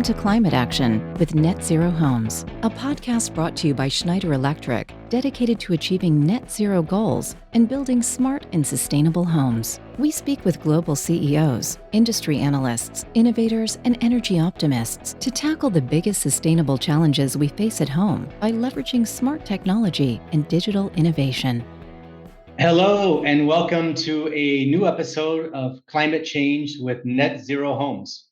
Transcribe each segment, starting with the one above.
Welcome to Climate Action with Net Zero Homes, a podcast brought to you by Schneider Electric, dedicated to achieving net zero goals and building smart and sustainable homes. We speak with global CEOs, industry analysts, innovators, and energy optimists to tackle the biggest sustainable challenges we face at home by leveraging smart technology and digital innovation. Hello, and welcome to a new episode of Climate Change with Net Zero Homes.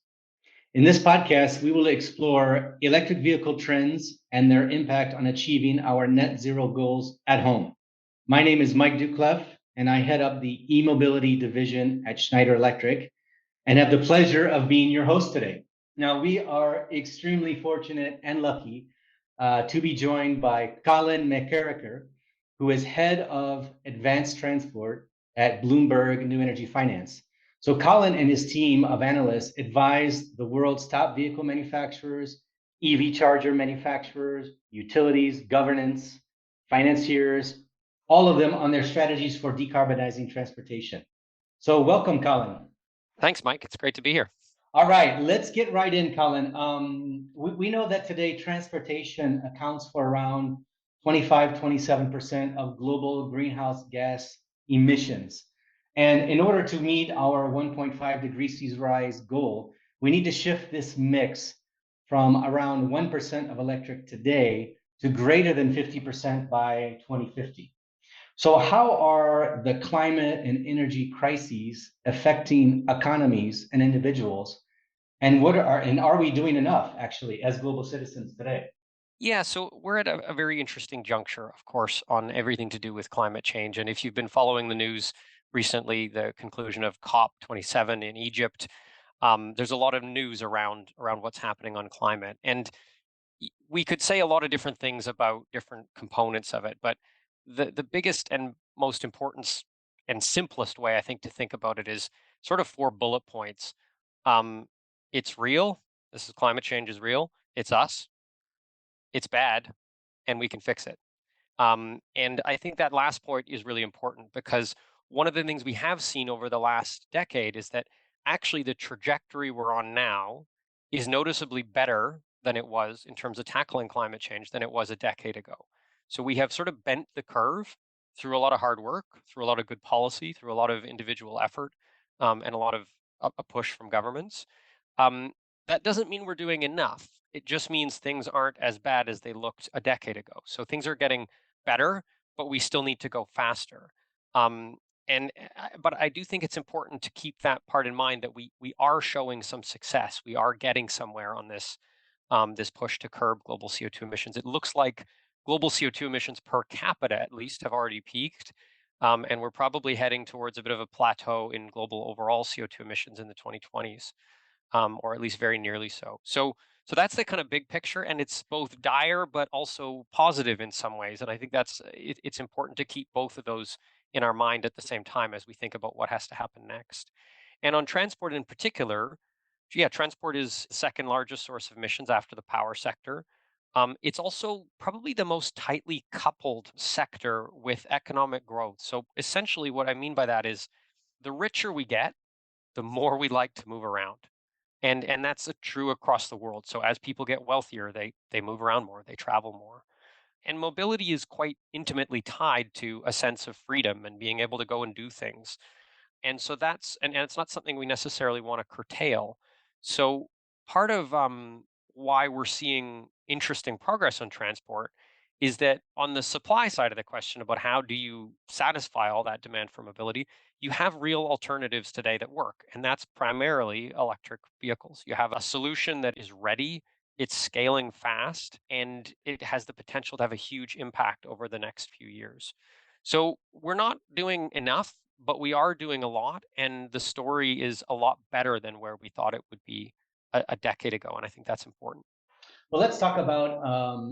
In this podcast, we will explore electric vehicle trends and their impact on achieving our net zero goals at home. My name is Mike Doucleff, and I head up the eMobility division at Schneider Electric and have the pleasure of being your host today. Now, we are extremely fortunate and lucky to be joined by Colin McKerracher, who is head of advanced transport at Bloomberg New Energy Finance. So Colin and his team of analysts advise the world's top vehicle manufacturers, EV charger manufacturers, utilities, governance, financiers, all of them on their strategies for decarbonizing transportation. So welcome, Colin. Thanks, Mike. It's great to be here. All right, let's get right in, Colin. We know that today transportation accounts for around 27% of global greenhouse gas emissions. And in order to meet our 1.5 degrees Celsius rise goal, we need to shift this mix from around 1% of electric today to greater than 50% by 2050. So how are the climate and energy crises affecting economies and individuals? And are we doing enough actually as global citizens today? Yeah, so we're at a very interesting juncture, of course, on everything to do with climate change. And if you've been following the news recently, the conclusion of COP27 in Egypt, there's a lot of news around what's happening on climate. And we could say a lot of different things about different components of it, but the biggest and most important and simplest way I think to think about it is sort of 4 bullet points. It's real. This is climate change is real. It's us. It's bad, and we can fix it. And I think that last point is really important because one of the things we have seen over the last decade is that actually the trajectory we're on now is noticeably better than it was in terms of tackling climate change than it was a decade ago. So we have sort of bent the curve through a lot of hard work, through a lot of good policy, through a lot of individual effort, and a lot of a push from governments. Um, that doesn't mean we're doing enough. It just means things aren't as bad as they looked a decade ago. So things are getting better, but we still need to go faster. Um, but I do think it's important to keep that part in mind that we are showing some success. We are getting somewhere on this push to curb global CO2 emissions. It looks like global CO2 emissions per capita, at least, have already peaked. And we're probably heading towards a bit of a plateau in global overall CO2 emissions in the 2020s. Or at least very nearly so. So that's the kind of big picture, and it's both dire but also positive in some ways. And I think it's important to keep both of those in our mind at the same time as we think about what has to happen next. And on transport in particular, yeah, transport is the second largest source of emissions after the power sector. It's also probably the most tightly coupled sector with economic growth. So essentially, what I mean by that is the richer we get, the more we like to move around. And that's true across the world. So as people get wealthier, they move around more, they travel more. And mobility is quite intimately tied to a sense of freedom and being able to go and do things. And so and it's not something we necessarily want to curtail. So part of why we're seeing interesting progress on transport is that on the supply side of the question about how do you satisfy all that demand for mobility, you have real alternatives today that work, and that's primarily electric vehicles. You have a solution that is ready, it's scaling fast, and it has the potential to have a huge impact over the next few years. So we're not doing enough, but we are doing a lot, and the story is a lot better than where we thought it would be a decade ago, and I think that's important. Well, let's talk about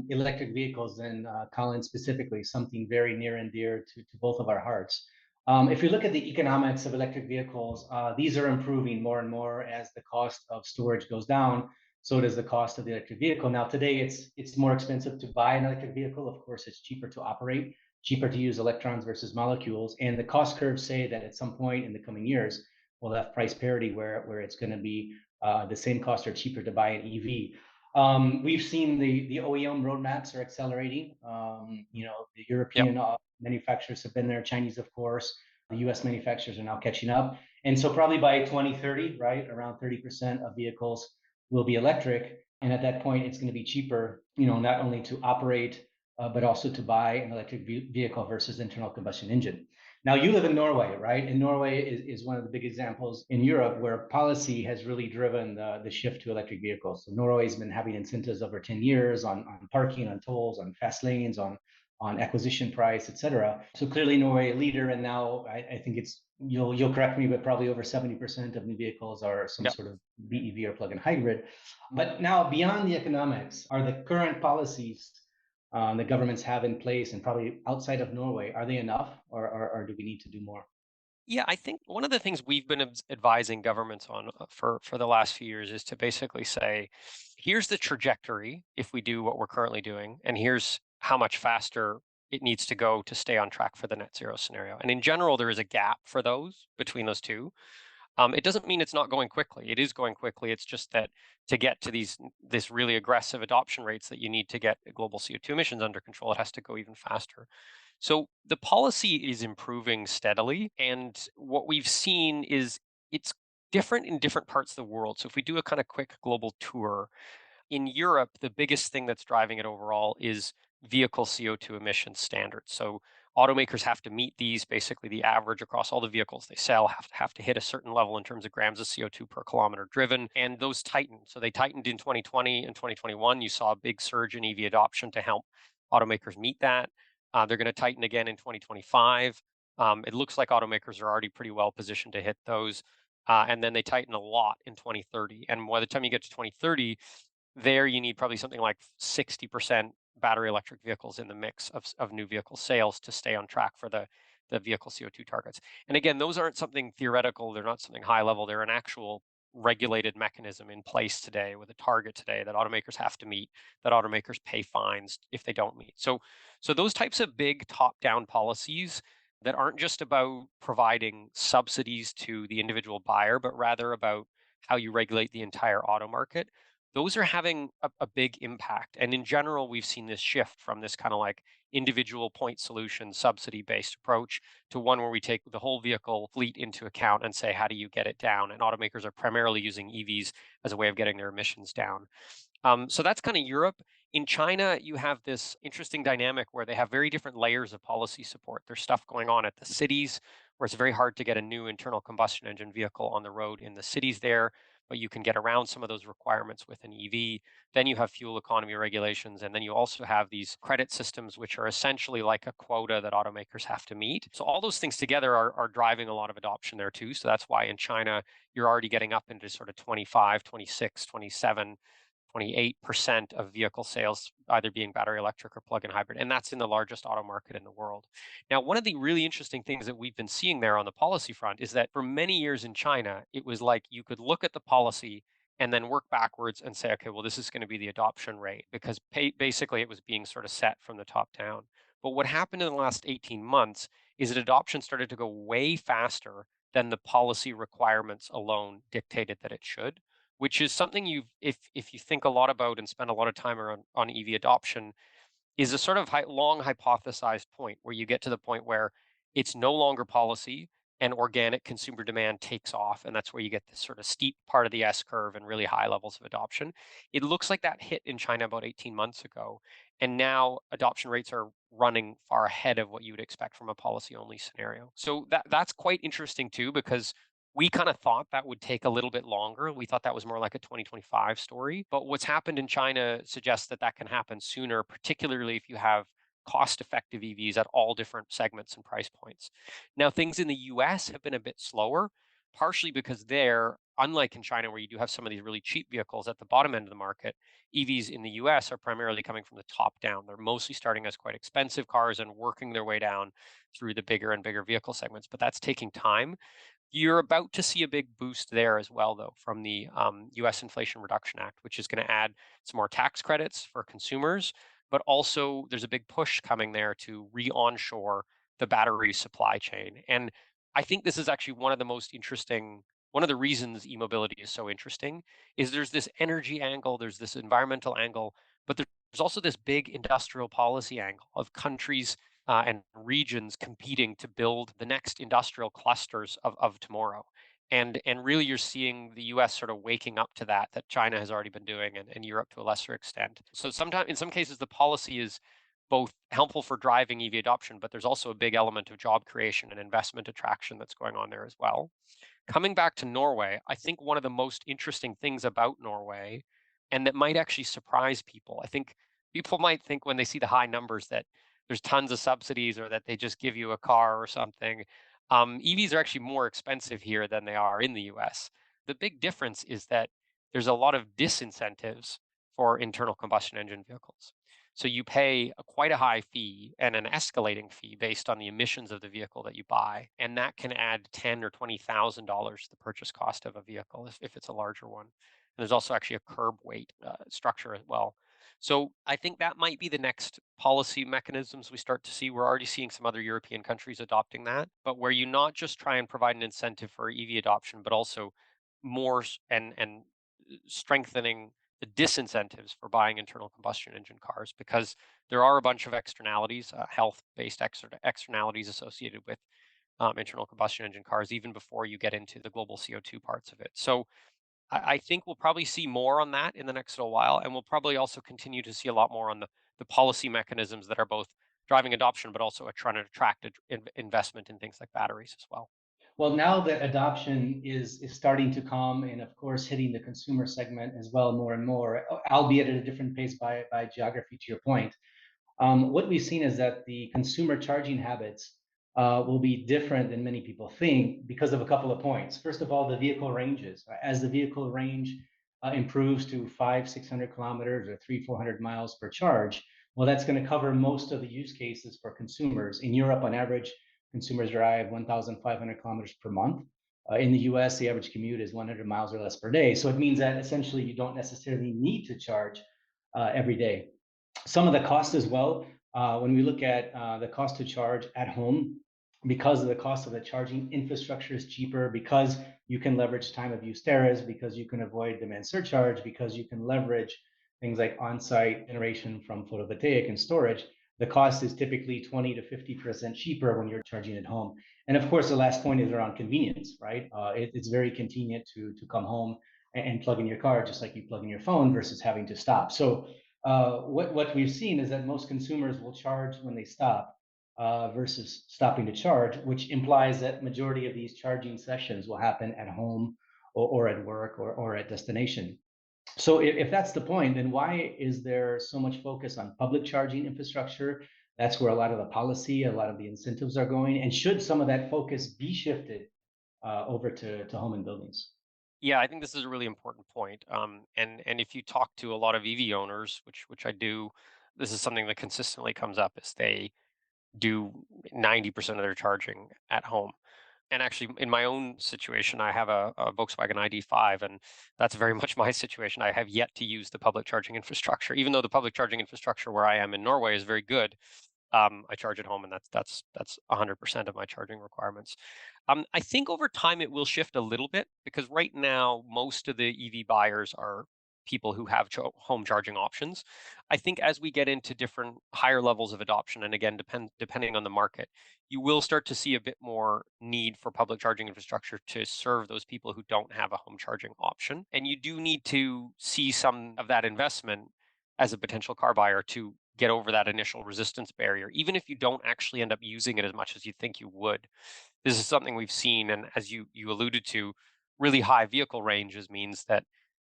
electric vehicles and Colin specifically, something very near and dear to both of our hearts. If you look at the economics of electric vehicles, these are improving more and more as the cost of storage goes down. So does the cost of the electric vehicle. Now, today it's more expensive to buy an electric vehicle. Of course, it's cheaper to operate, cheaper to use electrons versus molecules. And the cost curves say that at some point in the coming years, we'll have price parity where it's going to be the same cost or cheaper to buy an EV. We've seen the OEM roadmaps are accelerating. The Yep. European manufacturers have been there, Chinese, of course. The US manufacturers are now catching up. And so probably by 2030, right, around 30% of vehicles will be electric. And at that point, it's going to be cheaper, not only to operate, but also to buy an electric vehicle versus internal combustion engine. Now, you live in Norway, right? And Norway is one of the big examples in Europe where policy has really driven the shift to electric vehicles. So Norway's been having incentives over 10 years on parking, on tolls, on fast lanes, on acquisition price, et cetera. So clearly Norway a leader, and now I think it's, you'll correct me, but probably over 70% of new vehicles are some Yep. sort of BEV or plug-in hybrid. But now beyond the economics, are the current policies the governments have in place and probably outside of Norway, are they enough, or do we need to do more? Yeah, I think one of the things we've been advising governments on for the last few years is to basically say, here's the trajectory if we do what we're currently doing, and here's how much faster it needs to go to stay on track for the net zero scenario. And in general, there is a gap for those between those two. It doesn't mean it's not going quickly. It is going quickly. It's just that to get to this really aggressive adoption rates that you need to get global CO2 emissions under control, it has to go even faster. So the policy is improving steadily, and what we've seen is it's different in different parts of the world. So if we do a kind of quick global tour, in Europe, the biggest thing that's driving it overall is vehicle CO2 emission standards. So automakers have to meet these. Basically, the average across all the vehicles they sell have to hit a certain level in terms of grams of CO2 per kilometer driven, and those tightened. So they tightened in 2020 and 2021. You saw a big surge in EV adoption to help automakers meet that. They're going to tighten again in 2025. It looks like automakers are already pretty well positioned to hit those. And then they tighten a lot in 2030. And by the time you get to 2030, there you need probably something like 60% battery electric vehicles in the mix of new vehicle sales to stay on track for the vehicle CO2 targets. And again, those aren't something theoretical, they're not something high level, they're an actual regulated mechanism in place today with a target today that automakers have to meet, that automakers pay fines if they don't meet. So those types of big top-down policies that aren't just about providing subsidies to the individual buyer, but rather about how you regulate the entire auto market, those are having a big impact. And in general, we've seen this shift from this kind of like individual point solution, subsidy based approach to one where we take the whole vehicle fleet into account and say, how do you get it down? And automakers are primarily using EVs as a way of getting their emissions down. So that's kind of Europe. In China, you have this interesting dynamic where they have very different layers of policy support. There's stuff going on at the cities where it's very hard to get a new internal combustion engine vehicle on the road in the cities there, but you can get around some of those requirements with an EV. Then you have fuel economy regulations, and then you also have these credit systems, which are essentially like a quota that automakers have to meet. So all those things together are driving a lot of adoption there too. So that's why in China, you're already getting up into sort of 25, 26, 27, 28% of vehicle sales either being battery electric or plug-in hybrid, and that's in the largest auto market in the world. Now, one of the really interesting things that we've been seeing there on the policy front is that for many years in China, it was like you could look at the policy and then work backwards and say, okay, well, this is going to be the adoption rate because basically it was being sort of set from the top down. But what happened in the last 18 months is that adoption started to go way faster than the policy requirements alone dictated that it should, which is something if you think a lot about and spend a lot of time on EV adoption, is a sort of long hypothesized point where you get to the point where it's no longer policy and organic consumer demand takes off. And that's where you get this sort of steep part of the S curve and really high levels of adoption. It looks like that hit in China about 18 months ago. And now adoption rates are running far ahead of what you would expect from a policy only scenario. So that's quite interesting too, because we kind of thought that would take a little bit longer. We thought that was more like a 2025 story. But what's happened in China suggests that that can happen sooner, particularly if you have cost effective EVs at all different segments and price points. Now, things in the US have been a bit slower, partially because there, unlike in China, where you do have some of these really cheap vehicles at the bottom end of the market, EVs in the US are primarily coming from the top down. They're mostly starting as quite expensive cars and working their way down through the bigger and bigger vehicle segments, but that's taking time. You're about to see a big boost there as well, though, from the US Inflation Reduction Act, which is going to add some more tax credits for consumers. But also, there's a big push coming there to re onshore the battery supply chain. And I think this is actually one of the most interesting one of the reasons e-mobility is so interesting is there's this energy angle, there's this environmental angle, but there's also this big industrial policy angle of countries and regions competing to build the next industrial clusters of tomorrow. And really you're seeing the US sort of waking up to that China has already been doing, and Europe to a lesser extent. So sometimes in some cases the policy is both helpful for driving EV adoption, but there's also a big element of job creation and investment attraction that's going on there as well. Coming back to Norway, I think one of the most interesting things about Norway, and that might actually surprise people, I think people might think when they see the high numbers that there's tons of subsidies or that they just give you a car or something. EVs are actually more expensive here than they are in the US. The big difference is that there's a lot of disincentives for internal combustion engine vehicles. So you pay quite a high fee and an escalating fee based on the emissions of the vehicle that you buy, and that can add $10,000 or $20,000 to the purchase cost of a vehicle if it's a larger one. And there's also actually a curb weight structure as well. So I think that might be the next policy mechanisms we start to see. We're already seeing some other European countries adopting that, but where you not just try and provide an incentive for EV adoption, but also more and strengthening the disincentives for buying internal combustion engine cars, because there are a bunch of externalities, health-based externalities associated with internal combustion engine cars, even before you get into the global CO2 parts of it. So I think we'll probably see more on that in the next little while, and we'll probably also continue to see a lot more on the policy mechanisms that are both driving adoption, but also trying to attract investment in things like batteries as well. Well, now that adoption is starting to come, and of course hitting the consumer segment as well more and more, albeit at a different pace by geography, to your point. What we've seen is that the consumer charging habits will be different than many people think because of a couple of points. First of all, the vehicle ranges. As the vehicle range improves to 500-600 kilometers or 300-400 miles per charge, well, that's going to cover most of the use cases for consumers. In Europe, on average, consumers drive 1,500 kilometers per month. In the US, the average commute is 100 miles or less per day. So it means that essentially you don't necessarily need to charge every day. Some of the cost as well, when we look at the cost to charge at home, because of the cost of the charging infrastructure is cheaper, because you can leverage time of use tariffs, because you can avoid demand surcharge, because you can leverage things like on-site generation from photovoltaic and storage, the cost is typically 20 to 50% cheaper when you're charging at home. And of course, the last point is around convenience, right? It's very convenient to come home and plug in your car just like you plug in your phone versus having to stop. So what we've seen is that most consumers will charge when they stop versus stopping to charge, which implies that majority of these charging sessions will happen at home or at work or at destination. So if that's the point, then why is there so much focus on public charging infrastructure? That's where a lot of the policy, a lot of the incentives are going. And should some of that focus be shifted over to home and buildings? Yeah, I think this is a really important point. And if you talk to a lot of EV owners, which I do, this is something that consistently comes up, is they do 90% of their charging at home. And actually, in my own situation, I have a Volkswagen ID.5, and that's very much my situation. I have yet to use the public charging infrastructure, even though the public charging infrastructure where I am in Norway is very good. I charge at home, and that's 100% of my charging requirements. I think over time it will shift a little bit, because right now most of the EV buyers are people who have home charging options. I think as we get into different higher levels of adoption, and again depending on the market, you will start to see a bit more need for public charging infrastructure to serve those people who don't have a home charging option. And you do need to see some of that investment as a potential car buyer to get over that initial resistance barrier, even if you don't actually end up using it as much as you think you would. This is something we've seen, and as you alluded to, really high vehicle ranges means that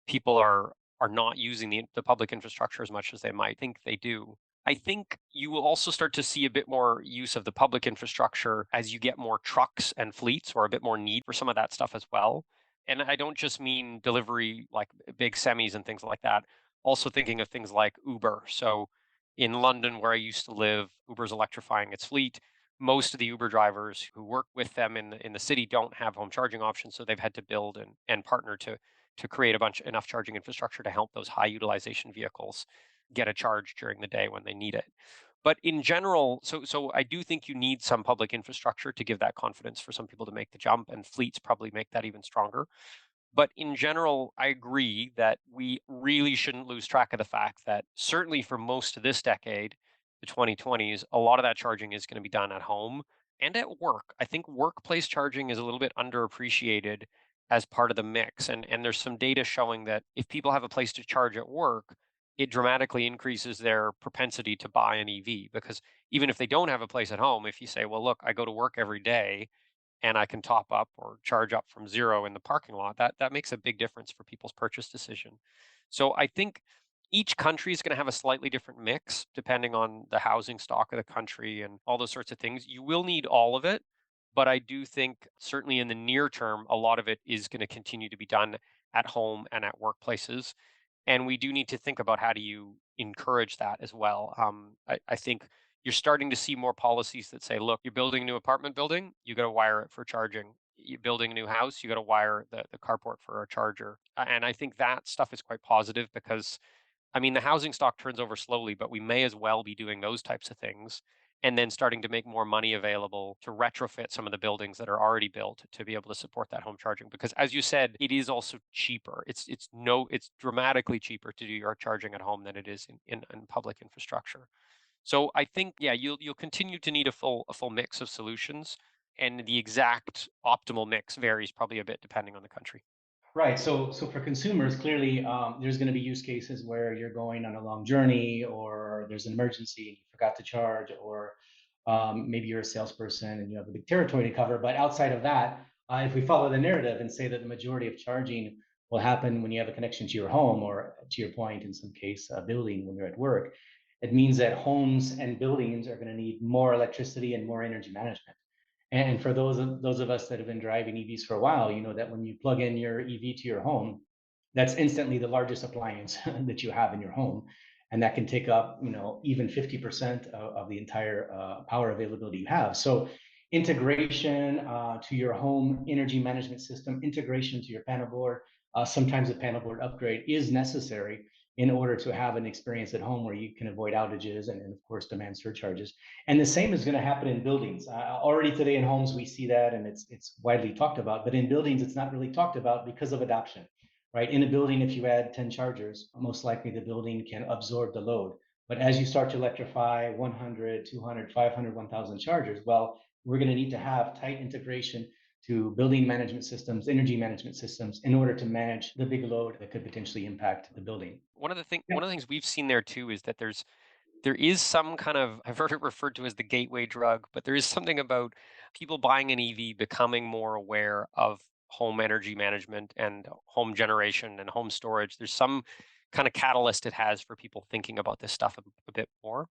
people are not using the public infrastructure as much as they might think they do. I think you will also start to see a bit more use of the public infrastructure as you get more trucks and fleets, or a bit more need for some of that stuff as well. And I don't just mean delivery like big semis and things like that. Also thinking of things like Uber. So in London, where I used to live, Uber's electrifying its fleet. Most of the Uber drivers who work with them in the city don't have home charging options, so they've had to build and partner to create enough charging infrastructure to help those high utilization vehicles get a charge during the day when they need it. But in general, so I do think you need some public infrastructure to give that confidence for some people to make the jump, and fleets probably make that even stronger. But in general, I agree that we really shouldn't lose track of the fact that certainly for most of this decade, the 2020s, a lot of that charging is going to be done at home and at work. I think workplace charging is a little bit underappreciated as part of the mix. And there's some data showing that if people have a place to charge at work, it dramatically increases their propensity to buy an EV. Because even if they don't have a place at home, if you say, well, look, I go to work every day and I can top up or charge up from zero in the parking lot, that makes a big difference for people's purchase decision. So I think each country is going to have a slightly different mix depending on the housing stock of the country and all those sorts of things. You will need all of it, but I do think certainly in the near term, a lot of it is going to continue to be done at home and at workplaces. And we do need to think about how do you encourage that as well. I think you're starting to see more policies that say, look, you're building a new apartment building, you got to wire it for charging. You're building a new house, you got to wire the carport for a charger. And I think that stuff is quite positive because I mean, the housing stock turns over slowly, but we may as well be doing those types of things and then starting to make more money available to retrofit some of the buildings that are already built to be able to support that home charging. Because as you said, it is also cheaper. It's dramatically cheaper to do your charging at home than it is in public infrastructure. So I think yeah, you'll continue to need a full mix of solutions, and the exact optimal mix varies probably a bit depending on the country. Right. So for consumers, clearly, there's going to be use cases where you're going on a long journey, or there's an emergency and you forgot to charge, or maybe you're a salesperson and you have a big territory to cover. But outside of that, if we follow the narrative and say that the majority of charging will happen when you have a connection to your home, or to your point, in some case, a building when you're at work, it means that homes and buildings are going to need more electricity and more energy management. And for those of us that have been driving EVs for a while, you know that when you plug in your EV to your home, that's instantly the largest appliance that you have in your home, and that can take up even 50% of the entire power availability you have. So integration to your home energy management system, integration to your panel board, sometimes a panel board upgrade is necessary in order to have an experience at home where you can avoid outages and of course demand surcharges. And the same is going to happen in buildings. Already today in homes we see that, and it's widely talked about. But in buildings, it's not really talked about because of adoption, right? In a building, if you add 10 chargers, most likely the building can absorb the load. But as you start to electrify 100, 200, 500, 1,000 chargers, well, we're going to need to have tight integration to building management systems, energy management systems, in order to manage the big load that could potentially impact the building. One of the things we've seen there too is that there is some kind of I've heard it referred to as the gateway drug, but there is something about people buying an EV becoming more aware of home energy management and home generation and home storage. There's some kind of catalyst it has for people thinking about this stuff a bit more.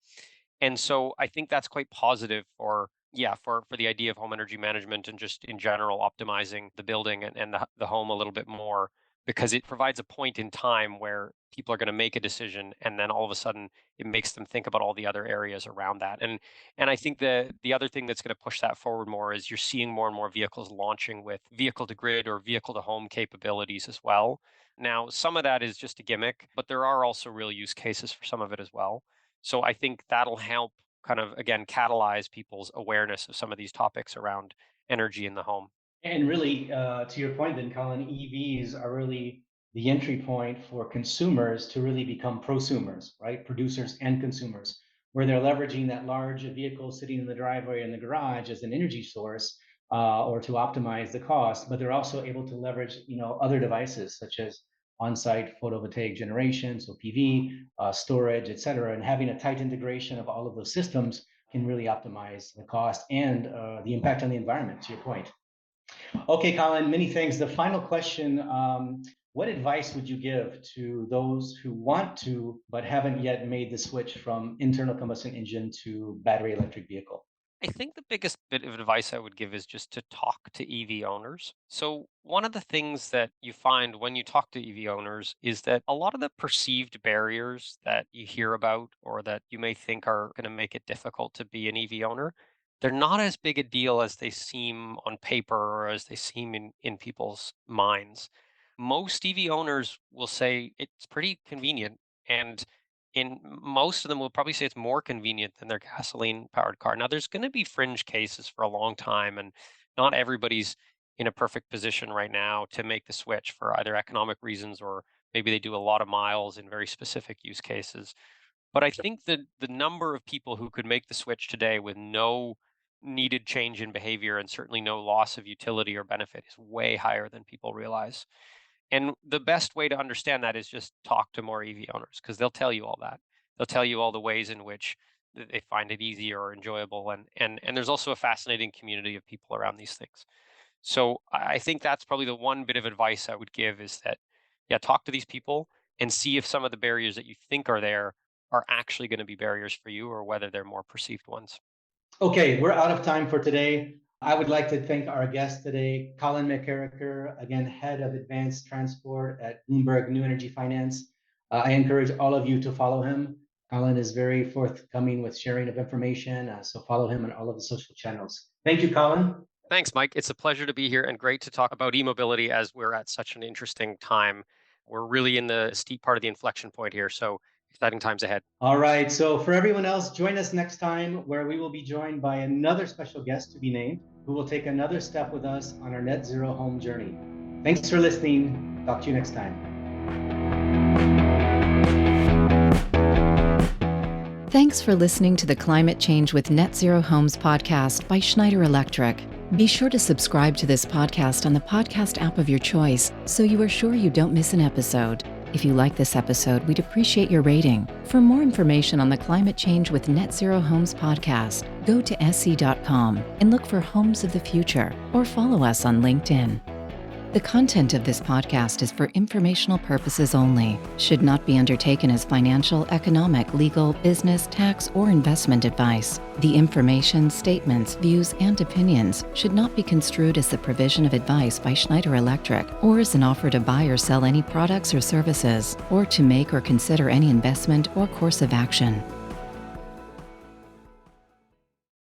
And so I think that's quite positive for yeah, for the idea of home energy management and just in general optimizing the building and the home a little bit more because it provides a point in time where people are going to make a decision and then all of a sudden it makes them think about all the other areas around that. And I think the other thing that's going to push that forward more is you're seeing more and more vehicles launching with vehicle to grid or vehicle to home capabilities as well. Now, some of that is just a gimmick, but there are also real use cases for some of it as well. So I think that'll help kind of again catalyze people's awareness of some of these topics around energy in the home. And really, to your point, then, Colin, EVs are really the entry point for consumers to really become prosumers, right? Producers and consumers, where they're leveraging that large vehicle sitting in the driveway or in the garage as an energy source, or to optimize the cost. But they're also able to leverage, other devices such as on-site photovoltaic generation, so PV, storage, et cetera. And having a tight integration of all of those systems can really optimize the cost and the impact on the environment, to your point. Okay, Colin, many thanks. The final question, what advice would you give to those who want to, but haven't yet made the switch from internal combustion engine to battery electric vehicle? I think the biggest bit of advice I would give is just to talk to EV owners. So, one of the things that you find when you talk to EV owners is that a lot of the perceived barriers that you hear about or that you may think are going to make it difficult to be an EV owner, they're not as big a deal as they seem on paper or as they seem in people's minds. Most EV owners will say it's pretty convenient and And most of them will probably say it's more convenient than their gasoline-powered car. Now, there's going to be fringe cases for a long time, and not everybody's in a perfect position right now to make the switch for either economic reasons or maybe they do a lot of miles in very specific use cases. But I think that the number of people who could make the switch today with no needed change in behavior and certainly no loss of utility or benefit is way higher than people realize. And the best way to understand that is just talk to more EV owners because they'll tell you all that. They'll tell you all the ways in which they find it easy or enjoyable. And there's also a fascinating community of people around these things. So I think that's probably the one bit of advice I would give is that, yeah, talk to these people and see if some of the barriers that you think are there are actually going to be barriers for you or whether they're more perceived ones. Okay, we're out of time for today. I would like to thank our guest today, Colin McKerracher, again, Head of Advanced Transport at Bloomberg New Energy Finance. I encourage all of you to follow him. Colin is very forthcoming with sharing of information, so follow him on all of the social channels. Thank you, Colin. Thanks, Mike. It's a pleasure to be here and great to talk about e-mobility as we're at such an interesting time. We're really in the steep part of the inflection point here, so exciting times ahead. All right, so for everyone else, join us next time where we will be joined by another special guest to be named who will take another step with us on our net zero home journey. Thanks for listening. Talk to you next time. Thanks for listening to the Climate Change with Net Zero Homes podcast by Schneider Electric. Be sure to subscribe to this podcast on the podcast app of your choice so you are sure you don't miss an episode. If you like this episode, we'd appreciate your rating. For more information on the Climate Change with Net Zero Homes podcast, go to sc.com and look for Homes of the Future or follow us on LinkedIn. The content of this podcast is for informational purposes only, should not be undertaken as financial, economic, legal, business, tax, or investment advice. The information, statements, views, and opinions should not be construed as the provision of advice by Schneider Electric or as an offer to buy or sell any products or services, or to make or consider any investment or course of action.